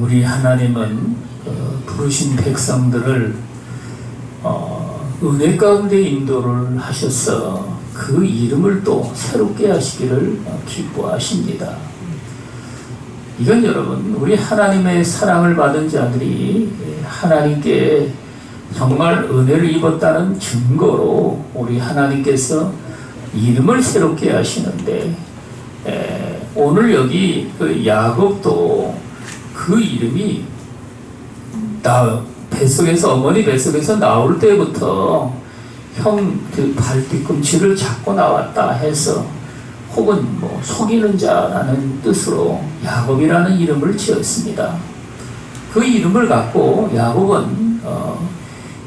우리 하나님은 부르신 백성들을 은혜 가운데 인도를 하셔서 그 이름을 또 새롭게 하시기를 기뻐하십니다. 이건 여러분, 우리 하나님의 사랑을 받은 자들이 하나님께 정말 은혜를 입었다는 증거로 우리 하나님께서 이름을 새롭게 하시는데, 오늘 여기 그 야곱도 그 이름이 뱃속에서, 어머니 뱃속에서 나올 때부터 형 그 발뒤꿈치를 잡고 나왔다 해서, 혹은 뭐 속이는 자라는 뜻으로 야곱이라는 이름을 지었습니다. 그 이름을 갖고 야곱은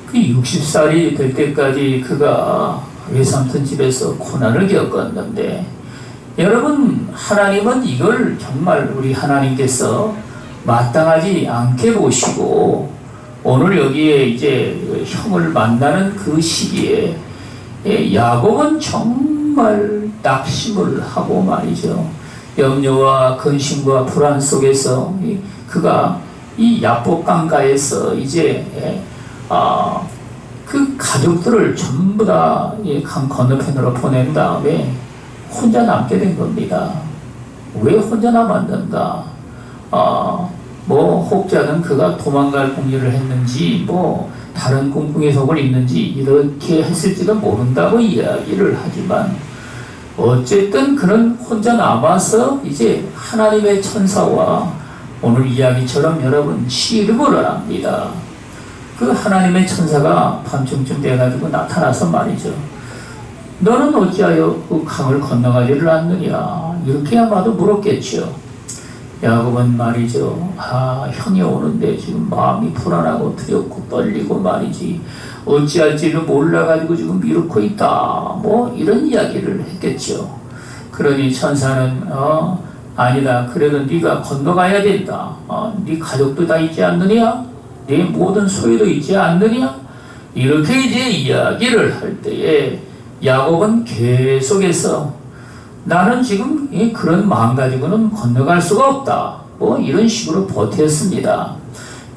그 60살이 될 때까지 그가 외삼촌 집에서 고난을 겪었는데, 여러분, 하나님은 이걸 정말 우리 하나님께서 마땅하지 않게 보시고, 오늘 여기에 이제 형을 만나는 그 시기에 야곱은 정말 낙심을 하고 말이죠. 염려와 근심과 불안 속에서 그가 이 야복 강가에서 이제 그 가족들을 전부 다 강 건너편으로 보낸 다음에 혼자 남게 된 겁니다. 왜 혼자 남았는가? 뭐 혹자는 그가 도망갈 공리를 했는지, 뭐 다른 꿍꿍이 속을 있는지 이렇게 했을지도 모른다고 이야기를 하지만, 어쨌든 그는 혼자 남아서 이제 하나님의 천사와 오늘 이야기처럼 여러분 씨름을 합니다. 그 하나님의 천사가 밤중쯤 돼가지고 나타나서 말이죠. 너는 어찌하여 그 강을 건너가지를 않느냐? 이렇게 아마도 물었겠죠. 야곱은 말이죠. 형이 오는데 지금 마음이 불안하고 두렵고 떨리고 말이지, 어찌할지를 몰라가지고 지금 미루고 있다. 뭐 이런 이야기를 했겠죠. 그러니 천사는 아니다. 그래도 네가 건너가야 된다. 네 가족도 다 있지 않느냐? 네 모든 소유도 있지 않느냐? 이렇게 이제 이야기를 할 때에 야곱은 계속해서 나는 지금 그런 마음 가지고는 건너갈 수가 없다. 뭐 이런 식으로 버텼습니다.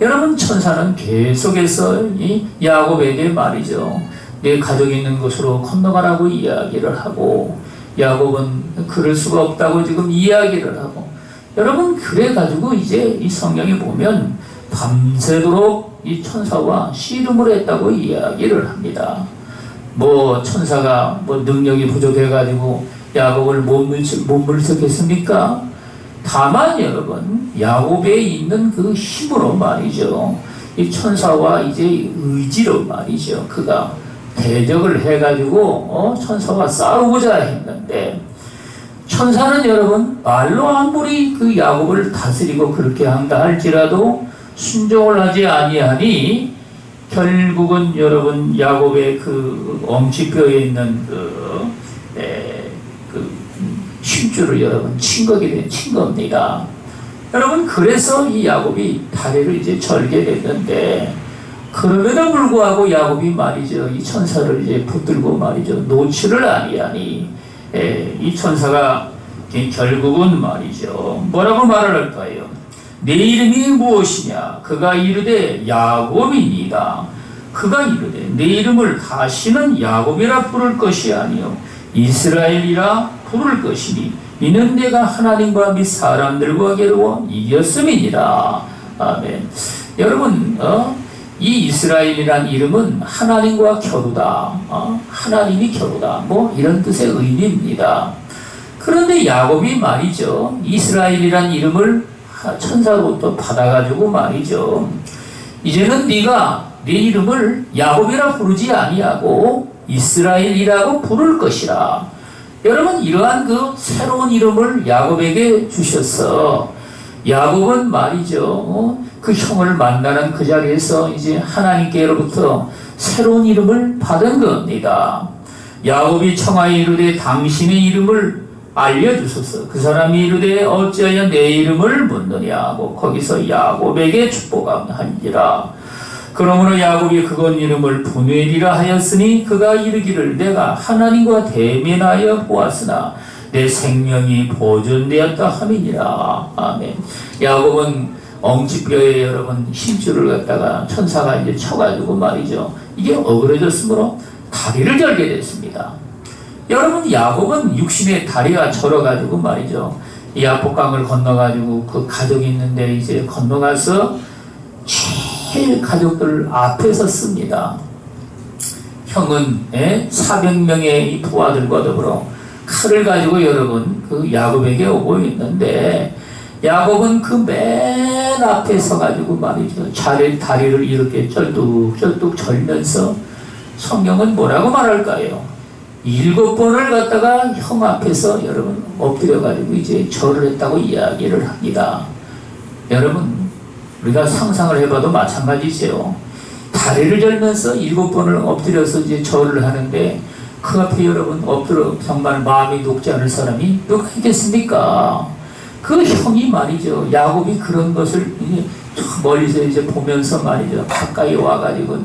여러분, 천사는 계속해서 이 야곱에게 말이죠. 내 가족이 있는 곳으로 건너가라고 이야기를 하고, 야곱은 그럴 수가 없다고 지금 이야기를 하고, 여러분, 그래가지고 이제 이 성경에 보면 밤새도록 이 천사와 씨름을 했다고 이야기를 합니다. 뭐 천사가 뭐 능력이 부족해가지고 야곱을 못 물색했습니까? 다만 여러분, 야곱에 있는 그 힘으로 말이죠. 이 천사와 이제 의지로 말이죠. 그가 대적을 해가지고 천사와 싸우고자 했는데, 천사는 여러분 말로 아무리 그 야곱을 다스리고 그렇게 한다 할지라도 순종을 하지 아니하니, 결국은 여러분 야곱의 그 엄지뼈에 있는 그 힘줄을 여러분 친 겁니다. 여러분, 그래서 이 야곱이 다리를 이제 절게 됐는데, 그럼에도 불구하고 야곱이 말이죠, 이 천사를 이제 붙들고 말이죠, 놓지를 아니하니, 이 천사가 결국은 말이죠, 뭐라고 말을 할까요? 내 이름이 무엇이냐? 그가 이르되 야곱이니이다. 그가 이르되 내 이름을 다시는 야곱이라 부를 것이 아니요 이스라엘이라 부를 것이니 이는 내가 하나님과 및 사람들과 겨루어 이겼음이니라. 아멘. 여러분, 이 이스라엘이란 이름은 하나님과 겨루다, 하나님이 겨루다, 뭐 이런 뜻의 의미입니다. 그런데 야곱이 말이죠, 이스라엘이란 이름을 천사로부터 받아가지고 말이죠, 이제는 네가 네 이름을 야곱이라 부르지 아니하고 이스라엘이라고 부를 것이라. 여러분, 이러한 그 새로운 이름을 야곱에게 주셔서 야곱은 말이죠, 그 형을 만나는 그 자리에서 이제 하나님께로부터 새로운 이름을 받은 겁니다. 야곱이 청하여 이르되 당신의 이름을 알려주소서. 그 사람이 이르되 어찌하여 내 이름을 묻느냐고 거기서 야곱에게 축복하니라. 그러므로 야곱이 그건 이름을 브누엘이라 하였으니 그가 이르기를 내가 하나님과 대면하여 보았으나 내 생명이 보존되었다 함이니라. 아멘. 야곱은 엉치뼈에 여러분 힘줄을 갖다가 천사가 이제 쳐가지고 말이죠. 이게 어그러졌으므로 다리를 절게 됐습니다. 여러분 야곱은 육신의 다리가 절어가지고 말이죠. 이 야복강을 건너가지고 그 가족이 있는데 이제 건너가서 제일 가족들 앞에 섰습니다. 형은 400명의 이 부하들과 더불어 칼을 가지고 여러분 그 야곱에게 오고 있는데 야곱은 그 맨 앞에 서가지고 말이죠. 다리를 이렇게 쩔뚝쩔뚝 절면서 성경은 뭐라고 말할까요? 7번을 갖다가 형 앞에서 여러분 엎드려가지고 이제 절을 했다고 이야기를 합니다. 여러분 우리가 상상을 해봐도 마찬가지죠. 다리를 절면서 7번을 엎드려서 이제 절을 하는데 그 앞에 여러분 엎드려 정말 마음이 녹지 않을 사람이 누가 있겠습니까? 그 형이 말이죠. 야곱이 그런 것을 멀리서 이제 보면서 말이죠. 가까이 와가지고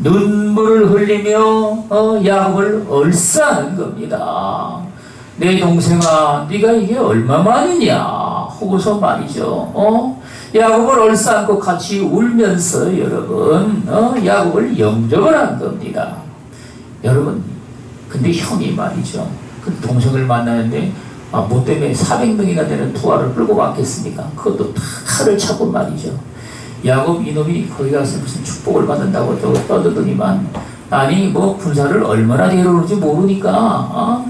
눈물을 흘리며 야곱을 얼싸는 겁니다. 내 동생아, 네가 이게 얼마만이냐 하고서 말이죠. 야곱을 얼싸안고 같이 울면서 여러분 야곱을 영접을 한 겁니다. 여러분 근데 형이 말이죠. 그 동생을 만나는데 뭐 때문에 400명이나 되는 부하를 끌고 왔겠습니까? 그것도 다 칼을 차고 말이죠. 야곱 이놈이 거기 가서 무슨 축복을 받는다고 떠들더니만 아니 뭐 군사를 얼마나 데려오는지 모르니까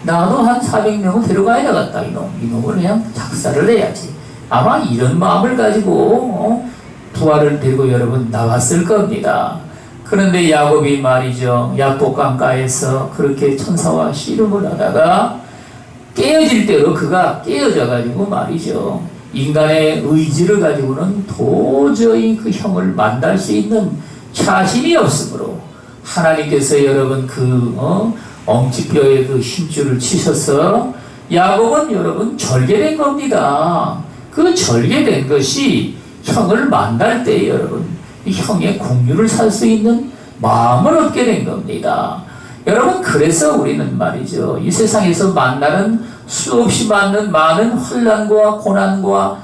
나도 한 400명은 데려가야 되겠다. 이놈을 그냥 작사를 해야지. 아마 이런 마음을 가지고 부하를 데리고 여러분 나왔을 겁니다. 그런데 야곱이 말이죠. 야복강가에서 그렇게 천사와 씨름을 하다가 깨어질 대로 그가 깨어져 가지고 말이죠. 인간의 의지를 가지고는 도저히 그 형을 만날 수 있는 자신이 없으므로 하나님께서 여러분 그 엉치뼈에 그 힘줄을 치셔서 야곱은 여러분 절개된 겁니다. 그 절개된 것이 형을 만날 때 여러분 이 형의 공유를 살 수 있는 마음을 얻게 된 겁니다. 여러분 그래서 우리는 말이죠. 이 세상에서 만나는 수없이 많은 환난과 고난과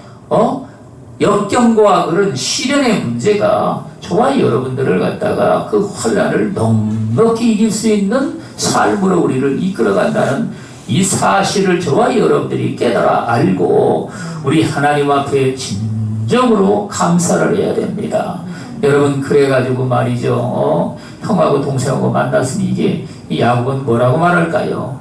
역경과 그런 시련의 문제가 저와 여러분들을 갖다가 그 환난을 넉넉히 이길 수 있는 삶으로 우리를 이끌어간다는 이 사실을 저와 여러분들이 깨달아 알고 우리 하나님 앞에 진정으로 감사를 해야 됩니다. 여러분 그래가지고 말이죠. 형하고 동생하고 만났으니 이게 이 야곱은 뭐라고 말할까요?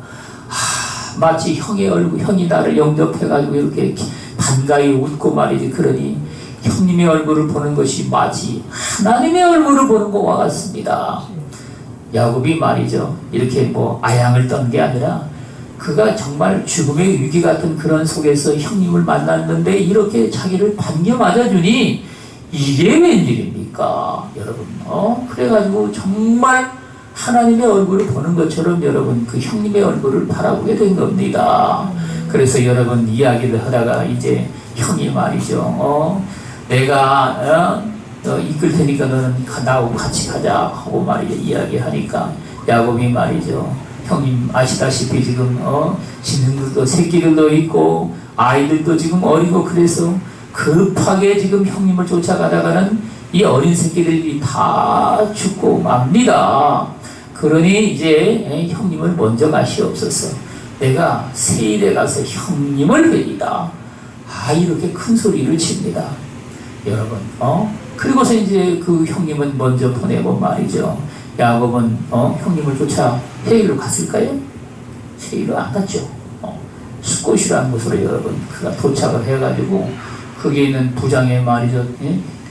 마치 형이 나를 영접해가지고 이렇게 반가이 웃고 말이지. 그러니 형님의 얼굴을 보는 것이 마치 하나님의 얼굴을 보는 것과 같습니다. 야곱이 말이죠. 이렇게 뭐 아양을 떤 게 아니라 그가 정말 죽음의 위기 같은 그런 속에서 형님을 만났는데 이렇게 자기를 반겨 맞아주니 이게 웬일입니까? 여러분 그래가지고 정말 하나님의 얼굴을 보는 것처럼 여러분 그 형님의 얼굴을 바라보게 된 겁니다. 그래서 여러분 이야기를 하다가 이제 형이 말이죠. 내가 이끌 테니까 너는 나하고 같이 가자 하고 말이죠. 이야기하니까 야곱이 말이죠. 형님 아시다시피 지금 짐승들도 새끼들도 있고 아이들도 지금 어리고 그래서 급하게 지금 형님을 쫓아가다가는 이 어린 새끼들이 다 죽고 맙니다. 그러니 이제 형님을 먼저 가시옵소서. 내가 세일에 가서 형님을 뵈리다. 이렇게 큰 소리를 칩니다. 여러분 그리고서 이제 그 형님은 먼저 보내고 말이죠. 야곱은 형님을 쫓아 세일로 갔을까요? 세일로 안 갔죠. 숫곳이라는 곳으로 여러분 그가 도착을 해가지고 거기에 있는 부장의 말이죠.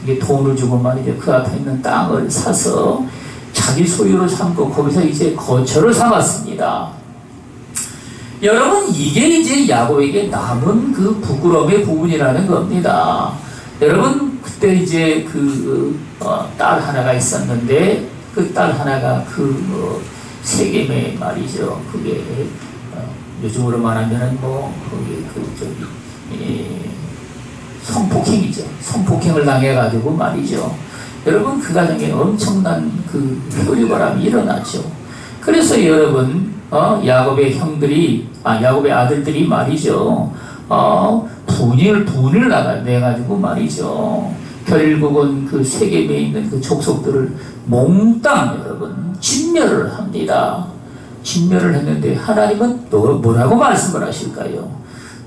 이게 돈을 주고 말이죠. 그 앞에 있는 땅을 사서 자기 소유로 삼고 거기서 이제 거처를 삼았습니다. 여러분 이게 이제 야곱에게 남은 그 부끄러움의 부분이라는 겁니다. 여러분 그때 이제 딸 하나가 있었는데 그 딸 하나가 세겜의 말이죠. 그게 요즘으로 말하면은 뭐 성폭행이죠. 성폭행을 당해가지고 말이죠. 여러분 그 가정에 엄청난 그 효류바람이 일어났죠. 그래서 여러분 야곱의 아들들이 말이죠. 분을 내가지고 말이죠. 결국은 그 세겜에 있는 그 족속들을 몽땅 여러분 진멸을 합니다. 진멸을 했는데 하나님은 또 뭐라고 말씀을 하실까요?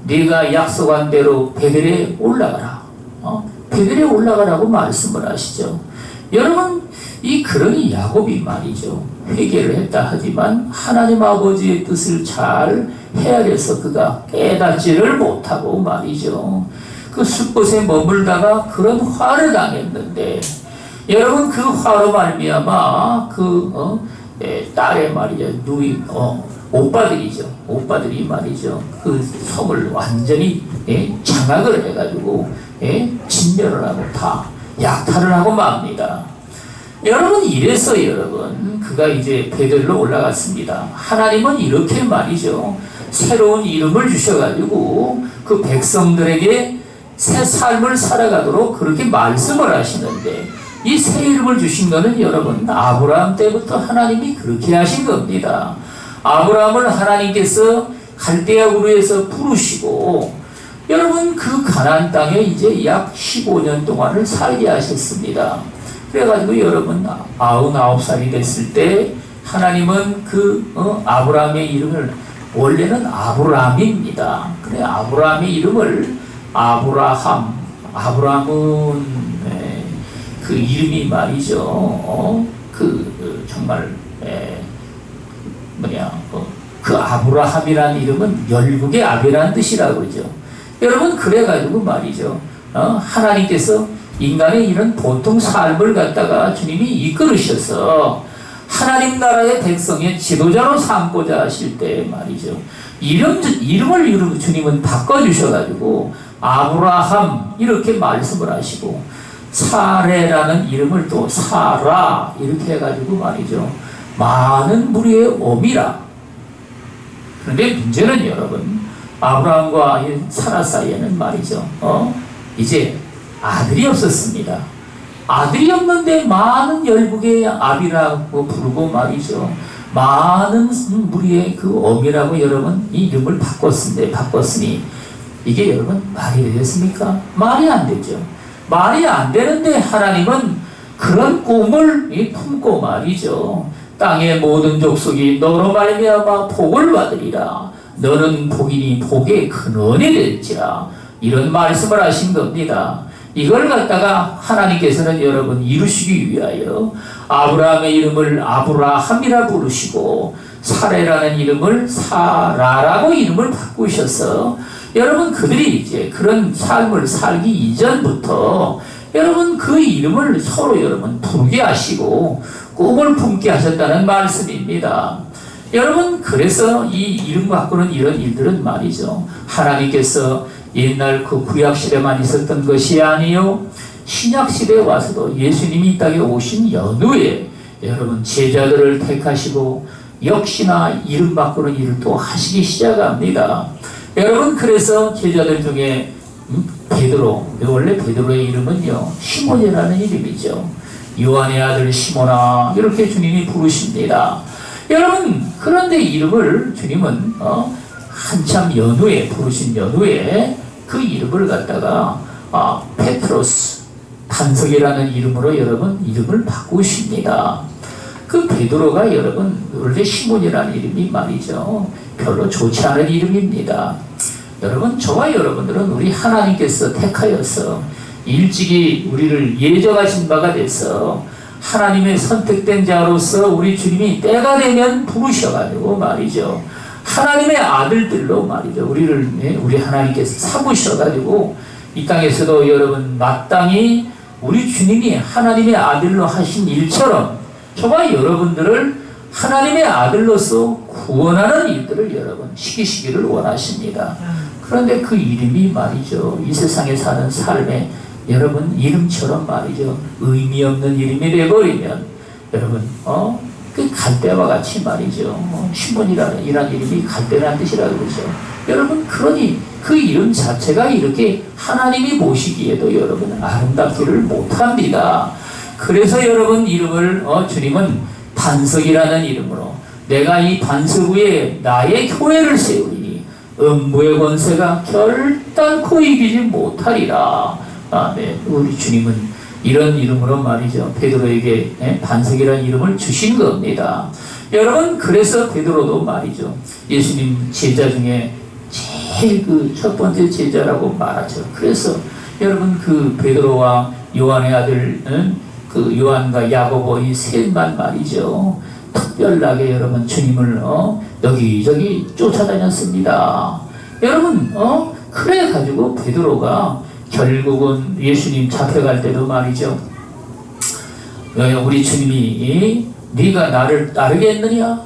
네가 약속한 대로 베델에 올라가라. 베델에 올라가라고 말씀을 하시죠. 여러분, 그러니 야곱이 말이죠. 회개를 했다 하지만 하나님 아버지의 뜻을 잘 헤아려서 그가 깨닫지를 못하고 말이죠. 그 숲곳에 머물다가 그런 화를 당했는데, 여러분 그 화로 말미암아 딸의 말이죠. 오빠들이 말이죠. 그 성을 완전히 장악을 해가지고 진멸을 하고 다 약탈을 하고 맙니다. 여러분, 이래서 여러분 그가 이제 베델로 올라갔습니다. 하나님은 이렇게 말이죠. 새로운 이름을 주셔가지고 그 백성들에게 새 삶을 살아가도록 그렇게 말씀을 하시는데, 이 새 이름을 주신 것은 여러분 아브라함 때부터 하나님이 그렇게 하신 겁니다. 아브라함을 하나님께서 갈대아 우르에서 부르시고 여러분 그 가나안 땅에 이제 약 15년 동안을 살게 하셨습니다. 그래가지고 여러분 99살이 됐을 때 하나님은 아브라함의 이름을, 원래는 아브라함입니다. 그래 아브라함의 이름을 아브라함은 그 이름이 말이죠. 정말 그 아브라함이라는 이름은 열국의 아비라는 뜻이라고 그러죠. 여러분, 그래가지고 말이죠. 하나님께서 인간의 이런 보통 삶을 갖다가 주님이 이끌으셔서 하나님 나라의 백성의 지도자로 삼고자 하실 때 말이죠. 이름을 주님은 바꿔주셔가지고 아브라함 이렇게 말씀을 하시고, 사레라는 이름을 또 사라 이렇게 해가지고 말이죠. 많은 무리의 어미라. 그런데 문제는 여러분, 아브라함과 사라 사이에는 말이죠. 이제 아들이 없었습니다. 아들이 없는데 많은 열국의 아비라고 부르고 말이죠. 많은 무리의 그 어미라고 여러분 이 이름을 바꿨으니 이게 여러분 말이 되겠습니까? 말이 안 되죠. 말이 안 되는데 하나님은 그런 꿈을 품고 말이죠. 땅의 모든 족속이 너로 말미암아 복을 받으리라. 너는 복이니 복의 근원이 될지라. 이런 말씀을 하신 겁니다. 이걸 갖다가 하나님께서는 여러분 이루시기 위하여 아브라함의 이름을 아브라함이라 부르시고 사레라는 이름을 사라라고 이름을 바꾸셔서 여러분 그들이 이제 그런 삶을 살기 이전부터 여러분 그 이름을 서로 여러분 부르게 하시고 꿈을 품게 하셨다는 말씀입니다. 여러분, 그래서 이 이름 바꾸는 이런 일들은 말이죠. 하나님께서 옛날 그 구약시대만 있었던 것이 아니요, 신약시대에 와서도 예수님이 이 땅에 오신 연후에 여러분 제자들을 택하시고 역시나 이름 바꾸는 일을 또 하시기 시작합니다. 여러분, 그래서 제자들 중에 베드로, 원래 베드로의 이름은요 시몬이라는 이름이죠. 요한의 아들 시몬아 이렇게 주님이 부르십니다. 여러분, 그런데 이름을 주님은 한참 연후에 부르신 연후에 그 이름을 갖다가 페트로스, 반석이라는 이름으로 여러분 이름을 바꾸십니다. 그 베드로가 여러분 원래 시몬이라는 이름이 말이죠 별로 좋지 않은 이름입니다. 여러분, 저와 여러분들은 우리 하나님께서 택하여서 일찍이 우리를 예정하신 바가 돼서 하나님의 선택된 자로서 우리 주님이 때가 되면 부르셔가지고 말이죠 하나님의 아들들로 말이죠 우리 하나님께서 삼으셔가지고 이 땅에서도 여러분 마땅히 우리 주님이 하나님의 아들로 하신 일처럼 저와 여러분들을 하나님의 아들로서 구원하는 일들을 여러분 시키시기를 원하십니다. 그런데 그 이름이 말이죠 이 세상에 사는 삶에 여러분 이름처럼 말이죠 의미 없는 이름이 되어버리면 여러분 그 갈대와 같이 말이죠 시몬이라는 이름이 갈대라는 뜻이라고 그러죠. 여러분, 그러니 그 이름 자체가 이렇게 하나님이 보시기에도 여러분 아름답기를 못합니다. 그래서 여러분 이름을 주님은 반석이라는 이름으로 내가 이 반석 위에 나의 교회를 세우리니 음부의 권세가 결단코 이기지 못하리라. 아멘. 우리 주님은 이런 이름으로 말이죠. 베드로에게 반석이라는 이름을 주신 겁니다. 여러분, 그래서 베드로도 말이죠. 예수님 제자 중에 제일 그 첫 번째 제자라고 말하죠. 그래서 여러분, 그 베드로와 요한의 아들 그 요한과 야고보 이 셋만 말이죠. 특별하게 여러분 주님을 여기저기 쫓아다녔습니다. 여러분, 그래 가지고 베드로가 결국은 예수님 잡혀갈 때도 말이죠. 우리 주님이 네가 나를 따르겠느냐?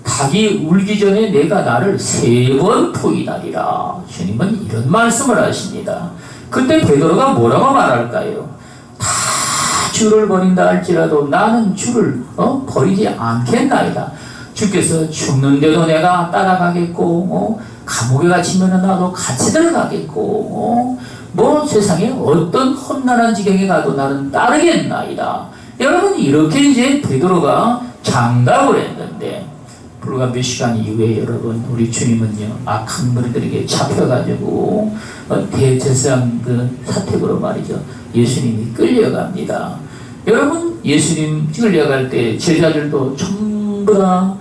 닭이 울기 전에 내가 나를 3번 부인하리라. 주님은 이런 말씀을 하십니다. 그때 베드로가 뭐라고 말할까요? 다 주를 버린다 할지라도 나는 주를 버리지 않겠나이다. 주께서 죽는데도 내가 따라가겠고 감옥에 갇히면 나도 같이 들어가겠고 뭐 세상에 어떤 험난한 지경에 가도 나는 따르겠나이다. 여러분, 이렇게 이제 베드로가 장담을 했는데 불과 몇 시간 이후에 여러분 우리 주님은요 악한 무리들에게 잡혀가지고 대제사장 그 사택으로 말이죠 예수님이 끌려갑니다. 여러분, 예수님 끌려갈 때 제자들도 전부 다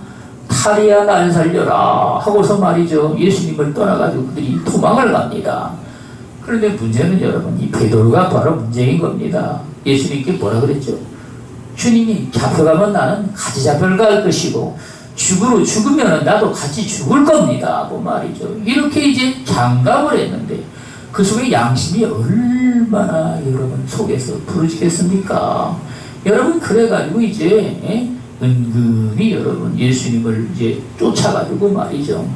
탈이야 날 살려라 하고서 말이죠 예수님을 떠나가지고 그들이 도망을 갑니다. 그런데 문제는 여러분 이 베드로가 바로 문제인 겁니다. 예수님께 뭐라 그랬죠? 주님이 잡혀가면 나는 같이 잡혀갈 것이고 죽으면 나도 같이 죽을 겁니다. 뭐 말이죠. 이렇게 이제 장담을 했는데 그 속에 양심이 얼마나 여러분 속에서 부르짖겠습니까? 여러분, 그래가지고 이제 은근히 여러분 예수님을 이제 쫓아가지고 말이죠.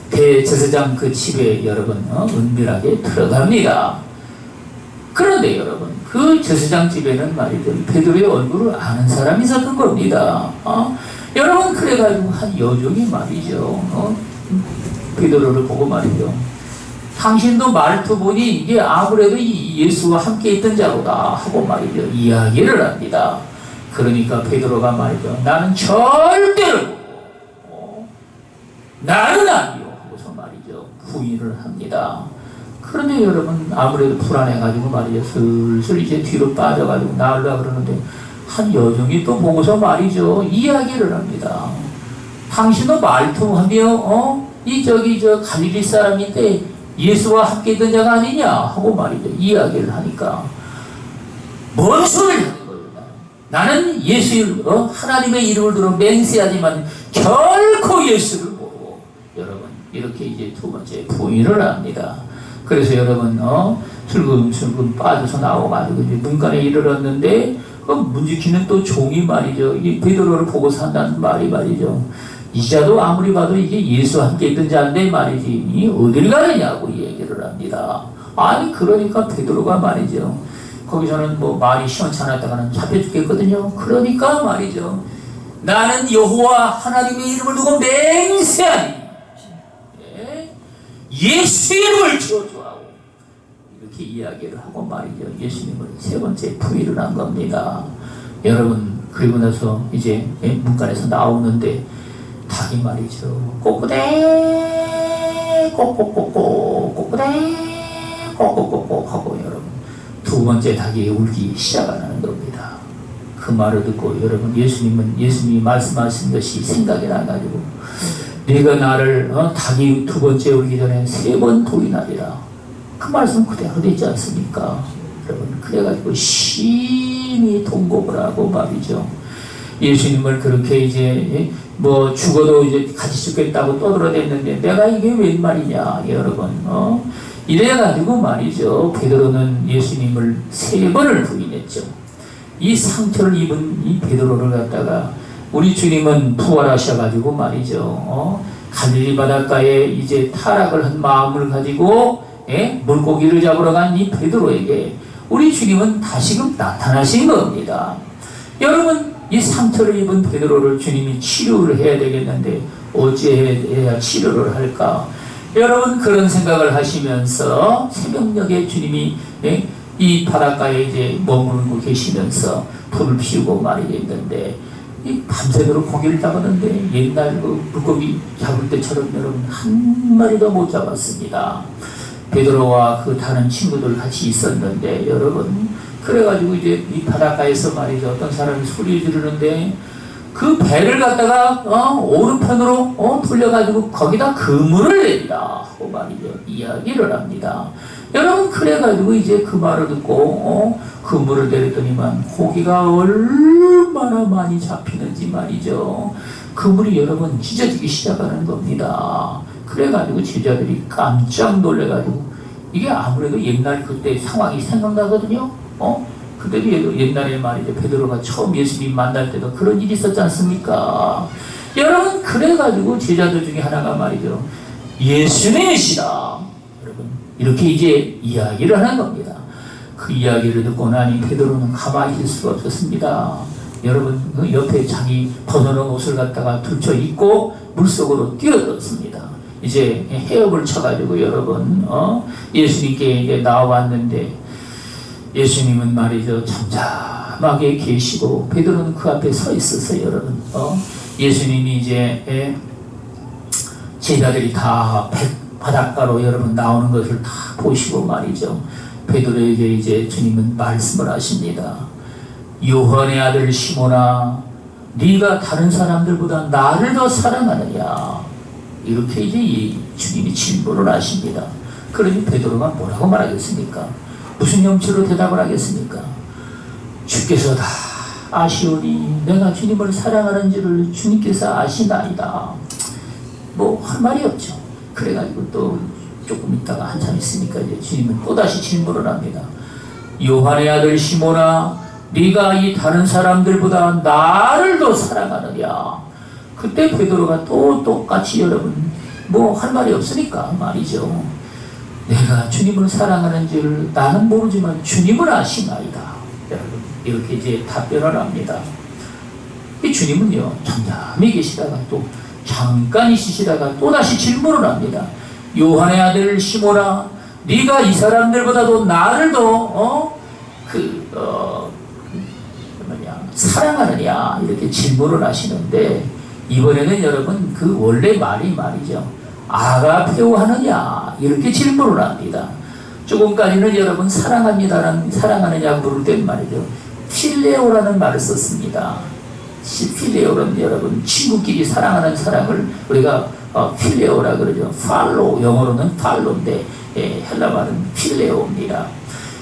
대제사장 그 집에 여러분 은밀하게 들어갑니다. 그런데 여러분 그 제사장 집에는 말이죠 베드로의 얼굴을 아는 사람이 있었던 겁니다. 여러분, 그래가지고 한 여종이 말이죠 베드로를 보고 말이죠 당신도 말투 보니 이게 아무래도 이 예수와 함께 있던 자로다 하고 말이죠 이야기를 합니다. 그러니까 베드로가 말이죠 나는 절대로 나는 아니요 하고서 말이죠 부인을 합니다. 그런데 여러분 아무래도 불안해가지고 말이죠 슬슬 이제 뒤로 빠져가지고 나오려고 그러는데 한 여종이 또 보고서 말이죠 이야기를 합니다. 당신도 말투하며 저 갈릴리 사람인데 예수와 함께 있던 자가 아니냐 하고 말이죠 이야기를 하니까 뭔 소리를 하는 거예요. 나는 예수 하나님의 이름을 들어 맹세하지만 결코 예수를 모르고 여러분 이렇게 이제 두 번째 부인을 합니다. 그래서 여러분 슬금슬금 빠져서 나와가지고 이제 문간에 이르렀는데 문 지키는 또 종이 말이죠 이 베드로를 보고서 한다는 말이 말이죠 이 자도 아무리 봐도 이게 예수와 함께 있던 자인데 말이지 이 어딜 가느냐고 얘기를 합니다. 아니 그러니까 베드로가 말이죠 거기서는 뭐 말이 시원찮았다가는 잡혀 죽겠거든요. 그러니까 말이죠 나는 여호와 하나님의 이름을 두고 맹세하니 예수 이름을 저주하고 이렇게 이야기를 하고 말이죠 예수님을 세 번째 부인을 한 겁니다. 여러분, 그리고 나서 이제 문간에서 나오는데 닭이 말이죠 꼬꾸대 꼬꼬꼬꼬 꼬꾸대 꼬꼬꼬꼬 하고 여러분 두 번째 닭이 울기 시작하는 겁니다. 그 말을 듣고 여러분 예수님이 말씀하신 것이 생각이 나가지고 네가 나를 닭이 두 번째 울기 전에 3번 부인하리라. 그 말씀 그대로 되지 않습니까? 여러분, 그래가지고 심히 통곡을 하고 말이죠 예수님을 그렇게 이제 뭐 죽어도 이제 같이 죽겠다고 떠들어댔는데 내가 이게 웬 말이냐 여러분 이래가지고 말이죠 베드로는 예수님을 3번을 부인했죠. 이 상처를 입은 이 베드로를 갖다가 우리 주님은 부활하셔가지고 말이죠 갈릴리 바닷가에 이제 타락을 한 마음을 가지고 물고기를 잡으러 간 이 베드로에게 우리 주님은 다시금 나타나신 겁니다. 여러분, 이 상처를 입은 베드로를 주님이 치료를 해야 되겠는데 어찌해야 치료를 할까? 여러분, 그런 생각을 하시면서 새벽녘에 주님이 이 바닷가에 이제 머무르고 계시면서 불을 피우고 말이 있는데 이 밤새도록 고기를 잡았는데 옛날 그 물고기 잡을 때처럼 여러분 한 마리도 못 잡았습니다. 베드로와 그 다른 친구들 같이 있었는데 여러분 그래가지고 이제 이 바닷가에서 말이죠 어떤 사람이 소리 지르는데 그 배를 갖다가 오른편으로 돌려가지고 거기다 그물을 냅니다 하고 말이죠 이야기를 합니다. 여러분 그래가지고 이제 그 말을 듣고 그물을 내렸더니만 고기가 얼마나 많이 잡히는지 말이죠. 그물이 여러분 찢어지기 시작하는 겁니다. 그래가지고 제자들이 깜짝 놀래가지고 이게 아무래도 옛날 그때 상황이 생각나거든요. 그때도 옛날에 말이죠 베드로가 처음 예수님 만날 때도 그런 일이 있었지 않습니까? 여러분 그래가지고 제자들 중에 하나가 말이죠 예수님이시다 여러분 이렇게 이제 이야기를 하는 겁니다. 그 이야기를 듣고 나니 베드로는 가만히 있을 수가 없었습니다. 여러분 그 옆에 자기 벗어놓은 옷을 갖다가 들쳐 입고 물속으로 뛰어들었습니다. 이제 헤엄을 쳐가지고 여러분 예수님께 이제 나와봤는데 예수님은 말이죠 잠잠하게 계시고 베드로는 그 앞에 서 있었어요. 여러분 예수님이 이제 제자들이 다 바닷가로 여러분 나오는 것을 다 보시고 말이죠 베드로에게 이제 주님은 말씀을 하십니다. 요한의 아들 시몬아 네가 다른 사람들보다 나를 더 사랑하느냐 이렇게 이제 주님이 질문을 하십니다. 그러니 베드로가 뭐라고 말하겠습니까? 무슨 염치로 대답을 하겠습니까? 주께서 다 아시오니 내가 주님을 사랑하는지를 주님께서 아시나이다. 뭐 할 말이 없죠. 그래가지고 또 조금 있다가 한참 있으니까 이제 주님은 또다시 질문을 합니다. 요한의 아들 시몬아 네가 이 다른 사람들보다 나를 더 사랑하느냐. 그때 베드로가 또 똑같이 여러분 뭐 할 말이 없으니까 말이죠. 내가 주님을 사랑하는 줄 나는 모르지만 주님을 아시나이다. 여러분 이렇게 이제 답변을 합니다. 이 주님은요 잠잠히 계시다가 또 잠깐 있으시다가 또다시 질문을 합니다. 요한의 아들 시몬아 네가 이 사람들보다도 나를 더 사랑하느냐 이렇게 질문을 하시는데 이번에는 여러분 그 원래 말이 말이죠 아가페오 하느냐 이렇게 질문을 합니다. 조금까지는 여러분 사랑하느냐 물을 땐 말이죠 필레오라는 말을 썼습니다. 필레오는 여러분 친구끼리 사랑하는 사랑을 우리가 필레오라 그러죠. 팔로 영어로는 팔로인데 헬라 말은 필레오입니다.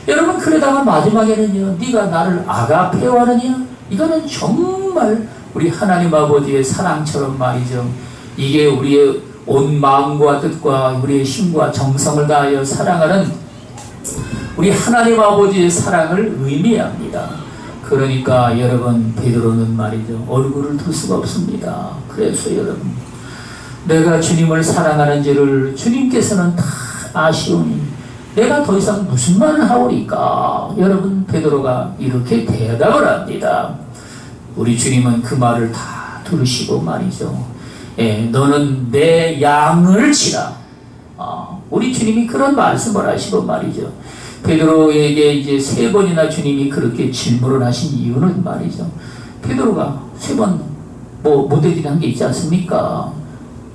여러분 그러다가 마지막에는요 네가 나를 아가페오 하느냐 이거는 정말 우리 하나님 아버지의 사랑처럼 말이죠. 이게 우리의 온 마음과 뜻과 우리의 힘과 정성을 다하여 사랑하는 우리 하나님 아버지의 사랑을 의미합니다. 그러니까 여러분 베드로는 말이죠 얼굴을 들 수가 없습니다. 그래서 여러분 내가 주님을 사랑하는지를 주님께서는 다 아시오니 내가 더 이상 무슨 말을 하오리까. 여러분 베드로가 이렇게 대답을 합니다. 우리 주님은 그 말을 다 들으시고 말이죠 너는 내 양을 치라. 우리 주님이 그런 말씀을 하시고 말이죠 베드로에게 이제 3번이나 주님이 그렇게 질문을 하신 이유는 말이죠 베드로가 3번 못해지는 게 있지 않습니까?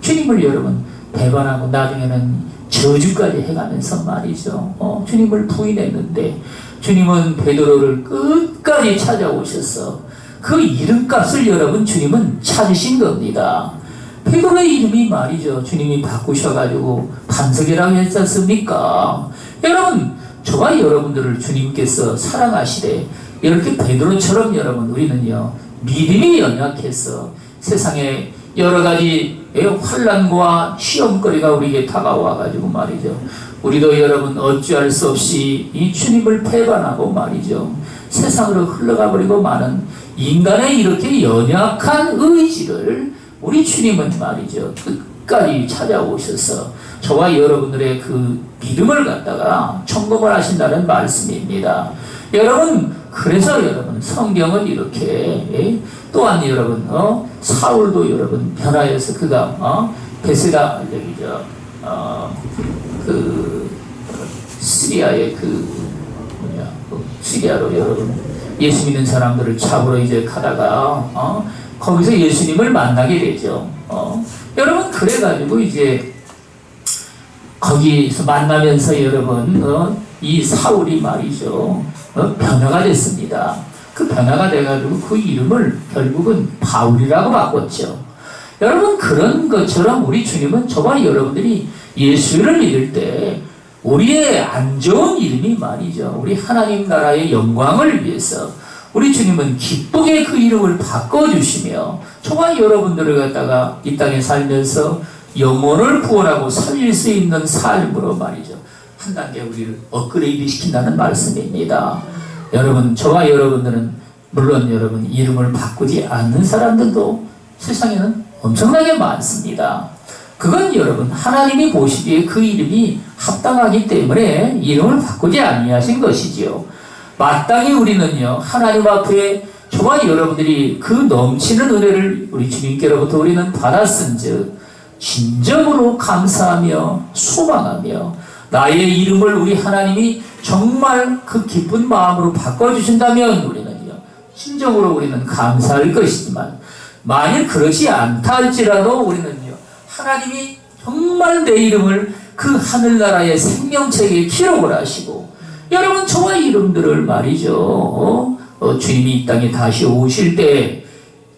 주님을 여러분 배반하고 나중에는 저주까지 해가면서 말이죠 주님을 부인했는데 주님은 베드로를 끝까지 찾아오셔서 그 이름값을 여러분 주님은 찾으신 겁니다. 베드로의 이름이 말이죠 주님이 바꾸셔가지고 반석이라고 했지 않습니까? 여러분 저와 여러분들을 주님께서 사랑하시되 이렇게 베드로처럼 여러분 우리는요 믿음이 연약해서 세상에 여러가지 환난과 시험거리가 우리에게 다가와가지고 말이죠 우리도 여러분 어찌할 수 없이 이 주님을 배반하고 말이죠 세상으로 흘러가 버리고 마는 인간의 이렇게 연약한 의지를 우리 주님은 말이죠 끝까지 찾아오셔서 저와 여러분들의 그 믿음을 갖다가 점검을 하신다는 말씀입니다. 여러분 그래서 여러분 성경은 이렇게 또한 여러분 사울도 여러분 변화해서 그가 베세다 여기죠 그 시리아의 시리아로 여러분 예수 믿는 사람들을 잡으러 이제 가다가 거기서 예수님을 만나게 되죠. 여러분 그래가지고 이제 거기서 만나면서 여러분 이 사울이 말이죠 변화가 됐습니다. 그 변화가 돼가지고 그 이름을 결국은 바울이라고 바꿨죠. 여러분 그런 것처럼 우리 주님은 저와 여러분들이 예수를 믿을 때 우리의 안 좋은 이름이 말이죠 우리 하나님 나라의 영광을 위해서 우리 주님은 기쁘게 그 이름을 바꿔주시며 저와 여러분들을 갖다가 이 땅에 살면서 영혼을 구원하고 살릴 수 있는 삶으로 말이죠 한 단계 우리를 업그레이드 시킨다는 말씀입니다. 여러분 저와 여러분들은 물론 여러분 이름을 바꾸지 않는 사람들도 세상에는 엄청나게 많습니다. 그건 여러분 하나님이 보시기에 그 이름이 합당하기 때문에 이름을 바꾸지 아니하신 것이지요. 마땅히 우리는요 하나님 앞에 저와 여러분들이 그 넘치는 은혜를 우리 주님께로부터 우리는 받았은즉 진정으로 감사하며 소망하며 나의 이름을 우리 하나님이 정말 그 기쁜 마음으로 바꿔주신다면 우리는요 진정으로 우리는 감사할 것이지만 만일 그렇지 않다 할지라도 우리는요 하나님이 정말 내 이름을 그 하늘나라의 생명책에 기록을 하시고 여러분 저와 이름들을 말이죠 주님이 이 땅에 다시 오실 때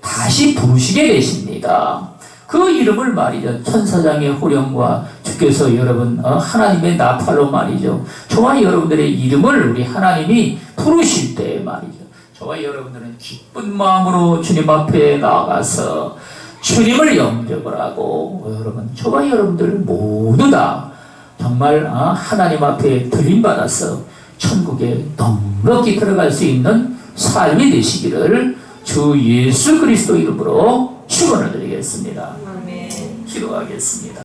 다시 부르시게 되십니다. 그 이름을 말이죠 천사장의 호령과 주께서 여러분 하나님의 나팔로 말이죠 저와 여러분들의 이름을 우리 하나님이 부르실 때 말이죠 저와 여러분들은 기쁜 마음으로 주님 앞에 나아가서 주님을 영접을 하고 여러분 저와 여러분들 모두 다 정말 하나님 앞에 들림받아서 천국에 넉넉히 들어갈 수 있는 삶이 되시기를 주 예수 그리스도 이름으로 축원을 드리겠습니다. 아멘. 기도하겠습니다.